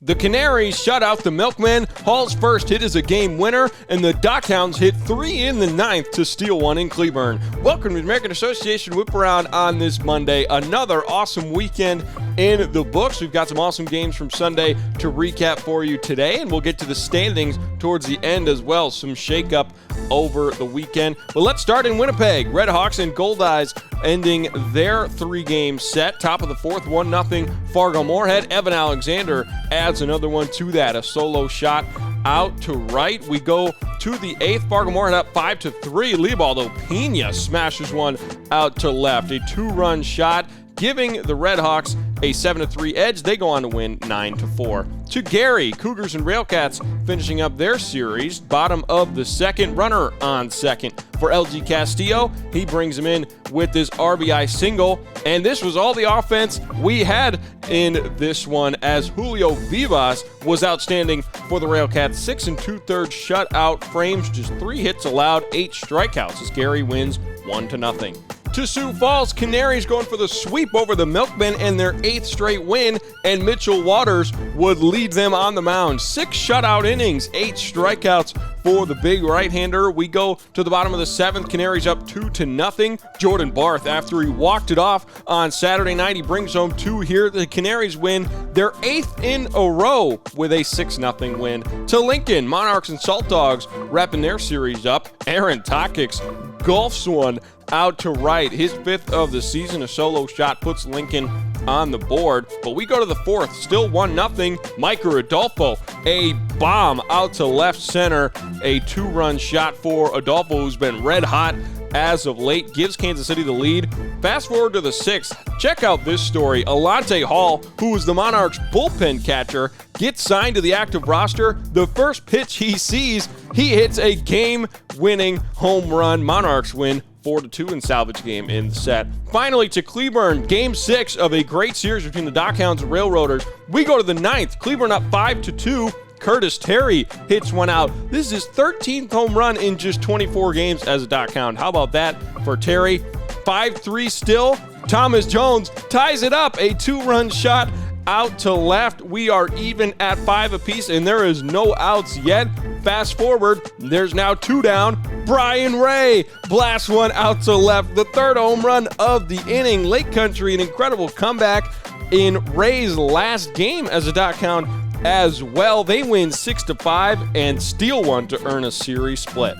The Canaries shut out the Milkmen. Hall's first hit is a game winner, and the Dockhounds hit 3 in the 9th to steal 1 in Cleburne. Welcome to the American Association Whiparound on this Monday. Another awesome weekend in the books. We've got some awesome games from Sunday to recap for you today, and we'll get to the standings towards the end as well. Some shakeup over the weekend. But let's start in Winnipeg. Redhawks and Goldeyes ending their 3-game set. Top of the 4th, 1-0 Fargo-Moorhead. Evan Alexander adds another one to that. A solo shot out to right. We go to the 8th. Fargo-Moorhead up 5-3. Leobaldo Pena smashes one out to left. A 2-run shot, giving the Redhawks a 7-3 edge. They go on to win 9-4. To Gary, Cougars and Railcats finishing up their series. Bottom of the 2nd, runner on 2nd for LG Castillo. He brings him in with this RBI single. And this was all the offense we had in this one, as Julio Vivas was outstanding for the Railcats. 6 2/3 shutout frames, just 3 hits allowed, 8 strikeouts as Gary wins 1-0. To Sioux Falls, Canaries going for the sweep over the Milkmen and their 8th straight win, and Mitchell Waters would lead them on the mound. 6 shutout innings, 8 strikeouts for the big right-hander. We go to the bottom of the 7th, Canaries up 2-0. Jordan Barth, after he walked it off on Saturday night, he brings home 2 here. The Canaries win their 8th in a row with a 6-0 win. To Lincoln, Monarchs and Salt Dogs wrapping their series up. Aaron Takix golfs one out to right. His 5th of the season. A solo shot puts Lincoln on the board. But we go to the 4th, still 1-0. Micah Adolfo, a bomb out to left center. A 2-run shot for Adolfo, who's been red hot as of late, gives Kansas City the lead. Fast forward to the 6th. Check out this story. Alante Hall, who is the Monarchs bullpen catcher, gets signed to the active roster. The first pitch he sees, he hits a game-winning home run. Monarchs win 4-2 in salvage game in the set. Finally, to Cleburne, game 6 of a great series between the Dockhounds and Railroaders. We go to the 9th. Cleburne up 5-2. Curtis Terry hits one out. This is his 13th home run in just 24 games as a Dockhound. How about that for Terry? 5-3 still. Thomas Jones ties it up. A 2-run shot out to left. We are even at 5 apiece, and there is no outs yet. Fast forward, there's now 2 down. Brian Ray blasts one out to left. The 3rd home run of the inning. Lake Country, an incredible comeback in Ray's last game as a Dockhound as well. They win 6-5 and steal one to earn a series split.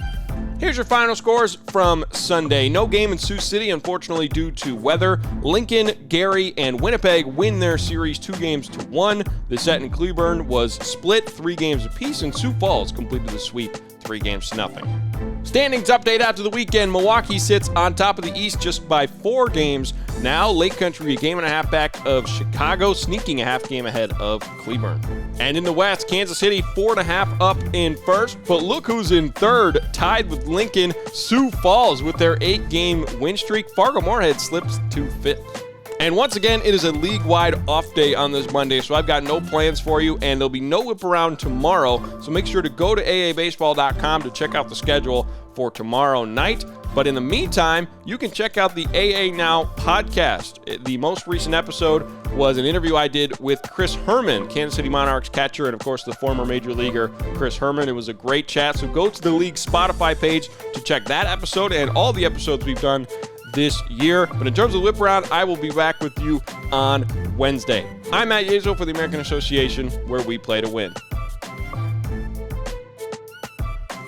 Here's your final scores from Sunday. No game in Sioux City, unfortunately, due to weather. Lincoln, Gary, and Winnipeg win their series 2-1. The set in Cleburne was split 3 games apiece, and Sioux Falls completed the sweep 3-0. Standings update after the weekend. Milwaukee sits on top of the East just by 4 games. Now, Lake Country a game and a half back of Chicago, sneaking a half game ahead of Cleburne. And in the West, Kansas City 4.5 up in first. But look who's in third, tied with Lincoln. Sioux Falls with their 8-game win streak. Fargo-Moorhead slips to 5th. And once again, it is a league-wide off day on this Monday, so I've got no plans for you, and there'll be no whip around tomorrow. So make sure to go to aabaseball.com to check out the schedule for tomorrow night. But in the meantime, you can check out the AA Now podcast. The most recent episode was an interview I did with Chris Herman, Kansas City Monarchs catcher, and of course the former major leaguer Chris Herman. It was a great chat, so go to the league Spotify page to check that episode and all the episodes we've done this year. But in terms of the whip around, I will be back with you on Wednesday. I'm Matt Yezo for the American Association, where we play to win.